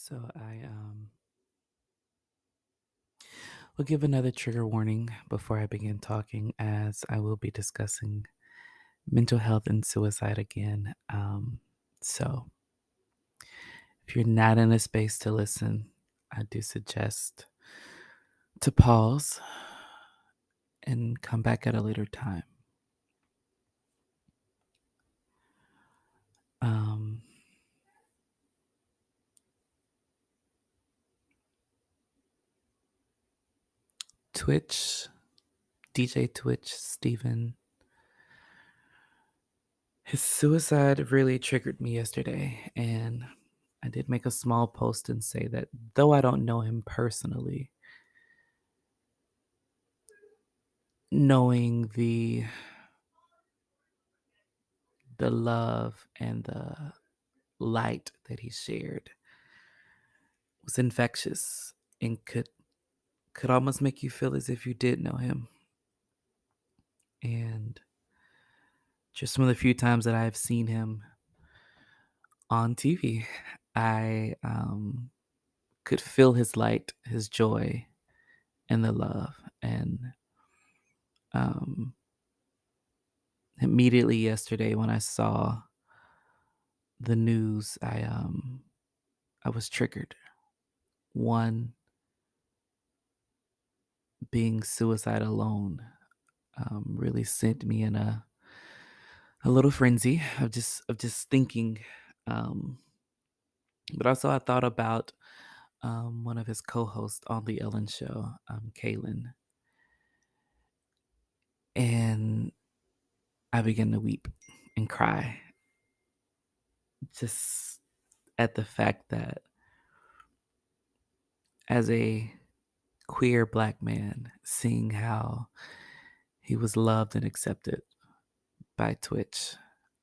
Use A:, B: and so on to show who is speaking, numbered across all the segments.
A: So I will give another trigger warning before I begin talking, as I will be discussing mental health and suicide again. So if you're not in a space to listen, I do suggest to pause and come back at a later time. Um, Twitch, DJ Twitch, Steven, his suicide really triggered me yesterday, and I did make a small post and say that though I don't know him personally, knowing the love and the light that he shared was infectious and could almost make you feel as if you did know him. And just some of the few times that I've seen him on TV, I could feel his light, his joy, and the love. And um, immediately yesterday, when I saw the news, I was triggered. One, being suicide alone really sent me in a little frenzy of just thinking. Um, but also, I thought about one of his co-hosts on the Ellen Show, Kaylin, and I began to weep and cry just at the fact that as a queer black man, seeing how he was loved and accepted by Twitch,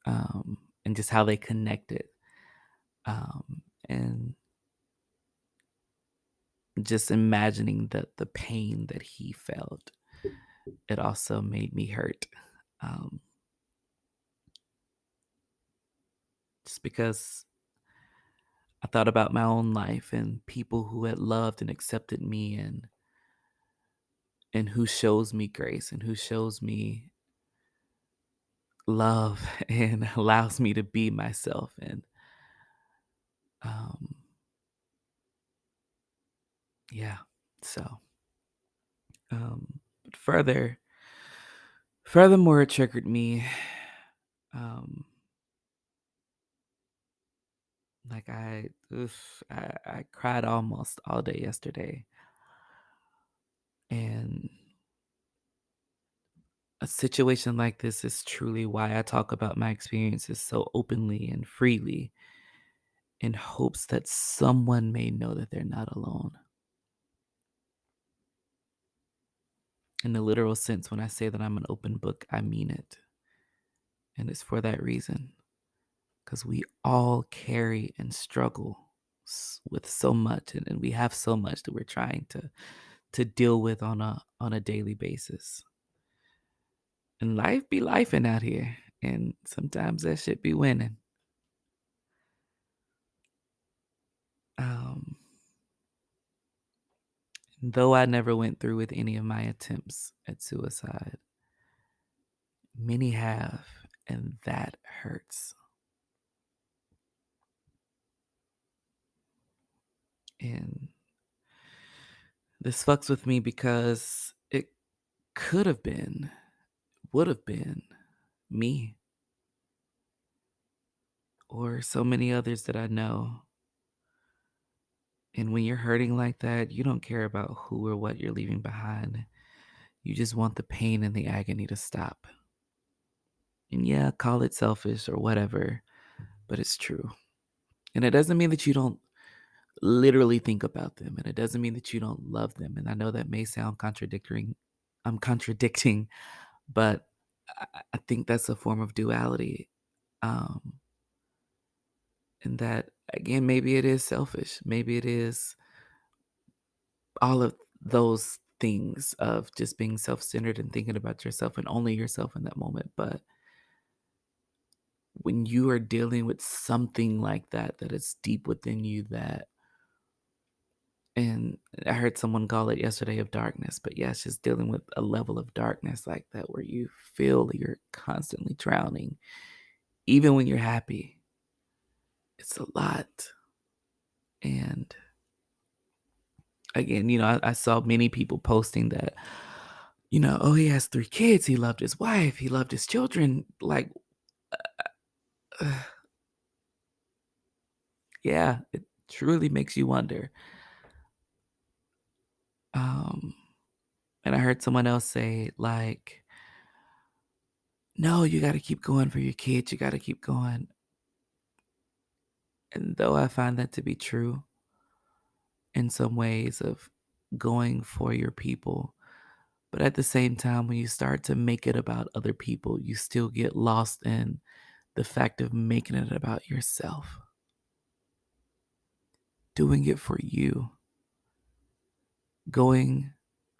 A: and just how they connected, and just imagining the pain that he felt, it also made me hurt. Um, just because I thought about my own life and people who had loved and accepted me, and who shows me grace and who shows me love and allows me to be myself. And um, yeah, so but furthermore, it triggered me. Um, like I cried almost all day yesterday, and a situation like this is truly why I talk about my experiences so openly and freely, in hopes that someone may know that they're not alone. In the literal sense, when I say that I'm an open book, I mean it. And it's for that reason, because we all carry and struggle with so much, and we have so much that we're trying to deal with on a daily basis. And life be lifing out here, and sometimes that shit be winning. Um, though I never went through with any of my attempts at suicide, many have, and that hurts. And this fucks with me because it could have been, would have been me or so many others that I know. And when you're hurting like that, you don't care about who or what you're leaving behind. You just want the pain and the agony to stop. And yeah, call it selfish or whatever, but it's true. And it doesn't mean that you don't literally think about them, and it doesn't mean that you don't love them. And I know that may sound contradictory. I'm contradicting, but I think that's a form of duality. Um, and that, again, maybe it is selfish. Maybe it is all of those things of just being self-centered and thinking about yourself and only yourself in that moment. But when you are dealing with something like that, that is deep within you, that And I heard someone call it yesterday of darkness, but yeah, it's just dealing with a level of darkness like that where you feel you're constantly drowning, even when you're happy. It's a lot. And again, I saw many people posting that, oh, he has 3 kids. He loved his wife. He loved his children. Like, yeah, it truly makes you wonder. Um, and I heard someone else say, like, no, you got to keep going for your kids. You got to keep going. And though I find that to be true in some ways of going for your people, but at the same time, when you start to make it about other people, you still get lost in the fact of making it about yourself, doing it for you, going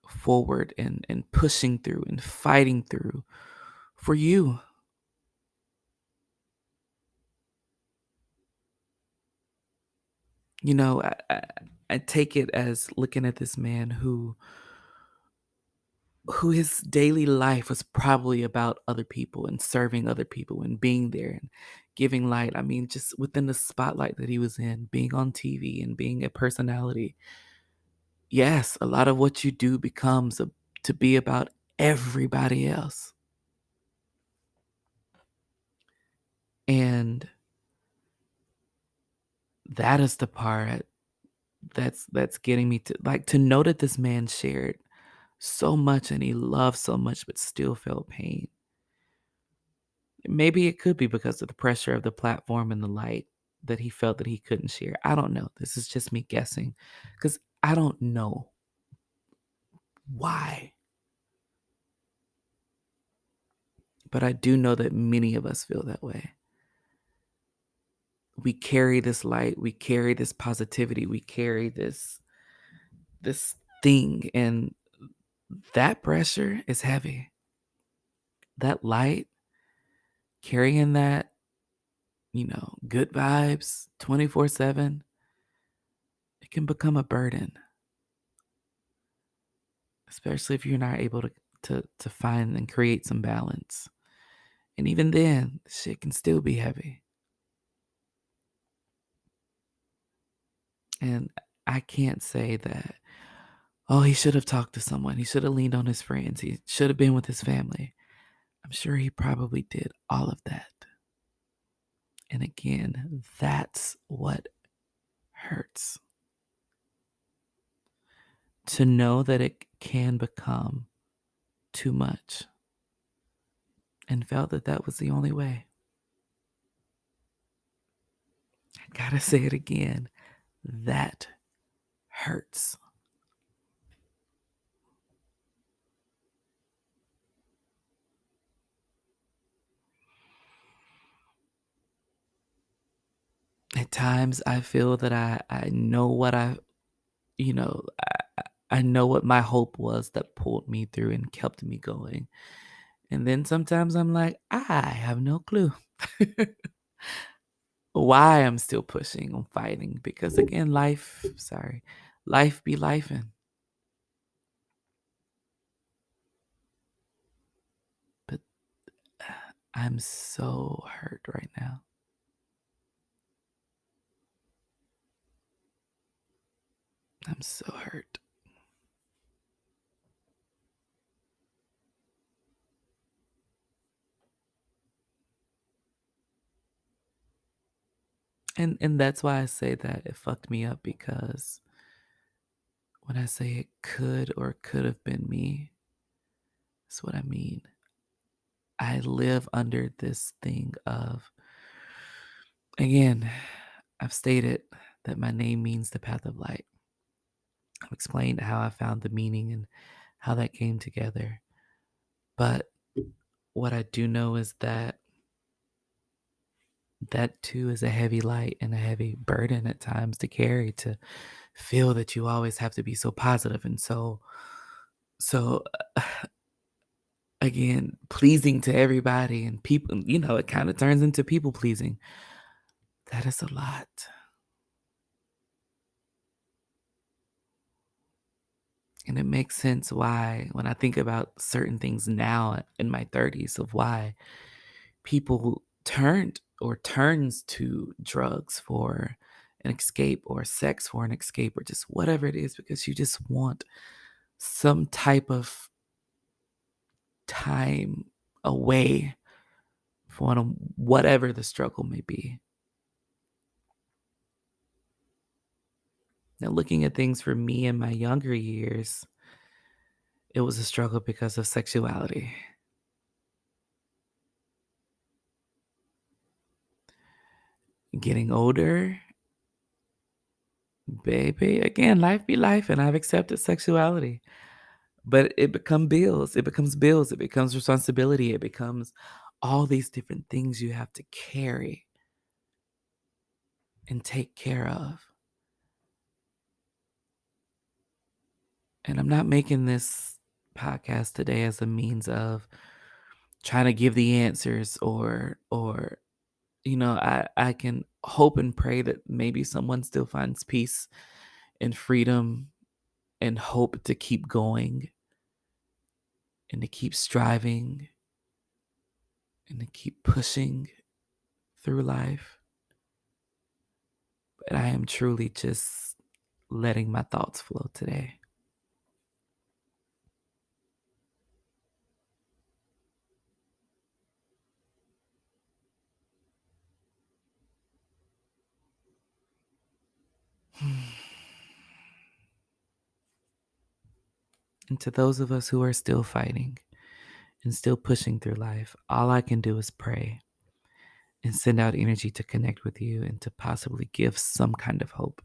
A: forward and pushing through and fighting through for you. I take it as looking at this man who his daily life was probably about other people and serving other people and being there and giving light. I mean, just within the spotlight that he was in, being on TV and being a personality. Yes, a lot of what you do becomes to be about everybody else. And that is the part that's getting me to know that this man shared so much and he loved so much but still felt pain. Maybe it could be because of the pressure of the platform and the light that he felt that he couldn't share. I don't know. This is just me guessing because I don't know why. But I do know that many of us feel that way. We carry this light, we carry this positivity, we carry this thing, and that pressure is heavy. That light, carrying that, good vibes 24/7, it can become a burden, especially if you're not able to find and create some balance. And even then, shit can still be heavy. And I can't say that, oh, he should have talked to someone. He should have leaned on his friends. He should have been with his family. I'm sure he probably did all of that. And again, that's what hurts. To know that it can become too much and felt that that was the only way. I gotta say it again. That hurts. At times, I feel that I know what you know, I know what my hope was that pulled me through and kept me going. And then sometimes I'm like, I have no clue why I'm still pushing and fighting because again, life be lifing. But I'm so hurt right now. I'm so hurt. And that's why I say that it fucked me up because when I say it could have been me, that's what I mean. I live under this thing of, again, I've stated that my name means the path of light. I've explained how I found the meaning and how that came together. But what I do know is that that too is a heavy light and a heavy burden at times to carry, to feel that you always have to be so positive and so again pleasing to everybody and people, it kind of turns into people pleasing. That is a lot. And it makes sense why, when I think about certain things now in my 30s, of why people turned or turns to drugs for an escape, or sex for an escape, or just whatever it is, because you just want some type of time away from whatever the struggle may be. Now, looking at things for me in my younger years, it was a struggle because of sexuality. Getting older, baby, again, life be life, and I've accepted sexuality. But it becomes bills, it becomes responsibility, it becomes all these different things you have to carry and take care of. And I'm not making this podcast today as a means of trying to give the answers, or I can hope and pray that maybe someone still finds peace and freedom and hope to keep going and to keep striving and to keep pushing through life. But I am truly just letting my thoughts flow today. And to those of us who are still fighting and still pushing through life, all I can do is pray and send out energy to connect with you and to possibly give some kind of hope.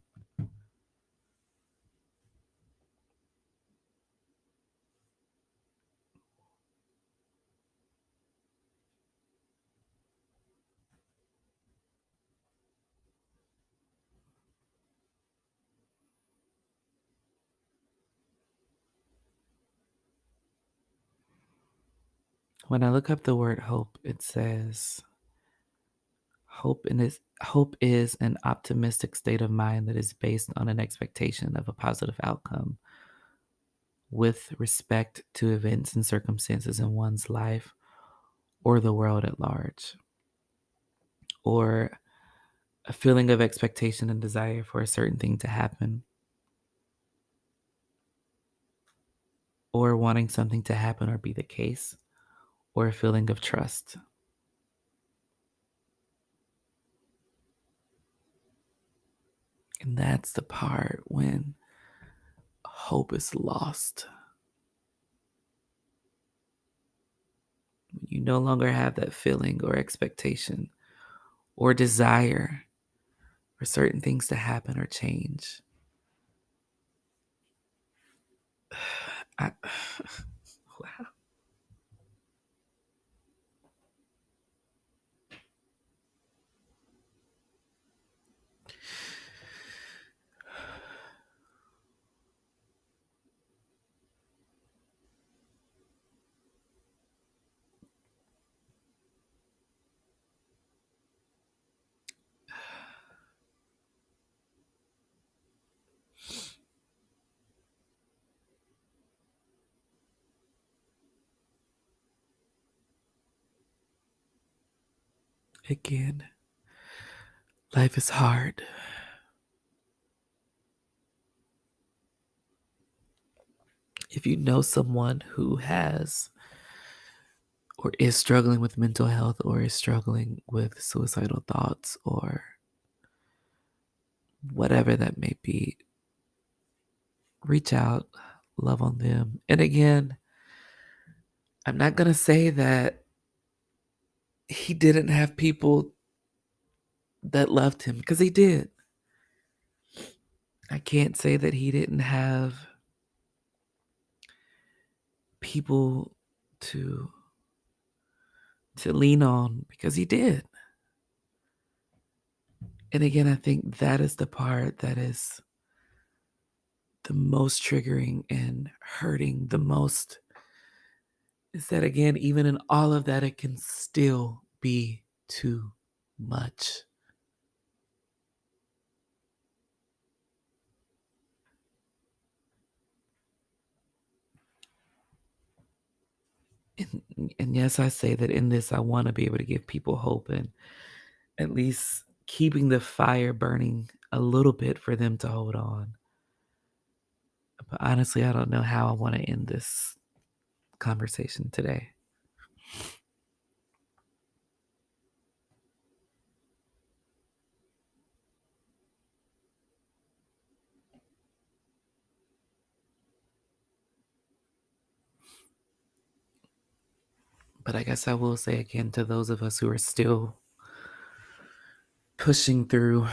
A: When I look up the word hope, it says hope is an optimistic state of mind that is based on an expectation of a positive outcome with respect to events and circumstances in one's life or the world at large, or a feeling of expectation and desire for a certain thing to happen, or wanting something to happen or be the case, or a feeling of trust. And that's the part when hope is lost. You no longer have that feeling or expectation or desire for certain things to happen or change. I, wow. Again, life is hard. If you know someone who has or is struggling with mental health or is struggling with suicidal thoughts or whatever that may be, reach out, love on them. And again, I'm not going to say that he didn't have people that loved him, because he did. I can't say that he didn't have people to lean on, because he did. And again, I think that is the part that is the most triggering and hurting the most, is that again, even in all of that, it can still be too much. And yes, I say that in this, I want to be able to give people hope and at least keeping the fire burning a little bit for them to hold on. But honestly, I don't know how I want to end this conversation today. But I guess I will say again to those of us who are still pushing through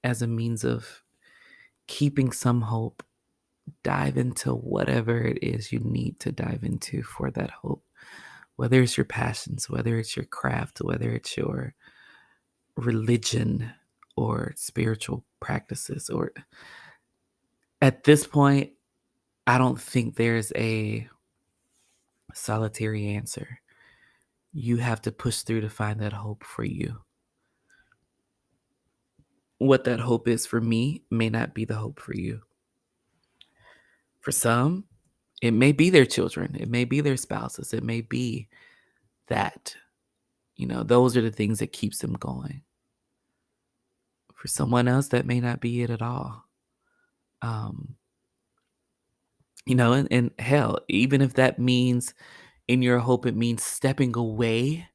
A: as a means of keeping some hope, dive into whatever it is you need to dive into for that hope. Whether it's your passions, whether it's your craft, whether it's your religion or spiritual practices, or at this point, I don't think there's a solitary answer. You have to push through to find that hope for you. What that hope is for me may not be the hope for you. For some, it may be their children, it may be their spouses, it may be that, those are the things that keeps them going. For someone else, that may not be it at all. Um, and hell, even if that means in your hope, it means stepping away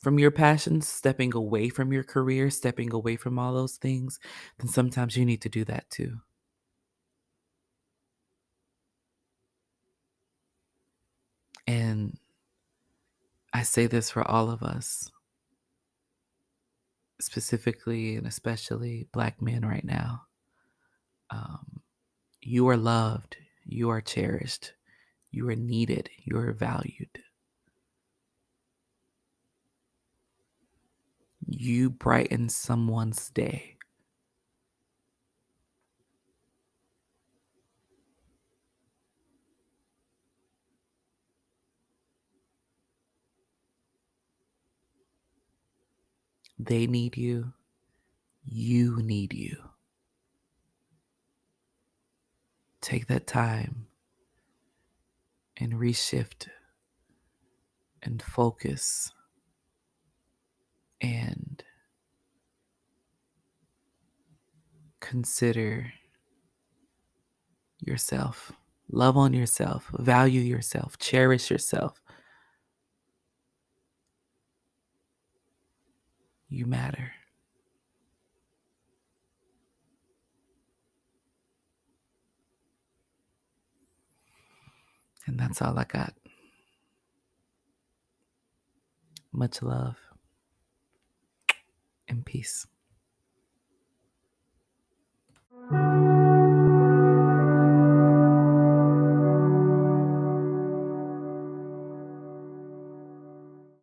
A: from your passions, stepping away from your career, stepping away from all those things, then sometimes you need to do that too. And I say this for all of us, specifically and especially Black men right now. Um, you are loved, you are cherished, you are needed, you are valued. You brighten someone's day. They need you. You need you. Take that time and reshift and focus and consider yourself. Love on yourself. Value yourself. Cherish yourself. You matter. And that's all I got. Much love and peace.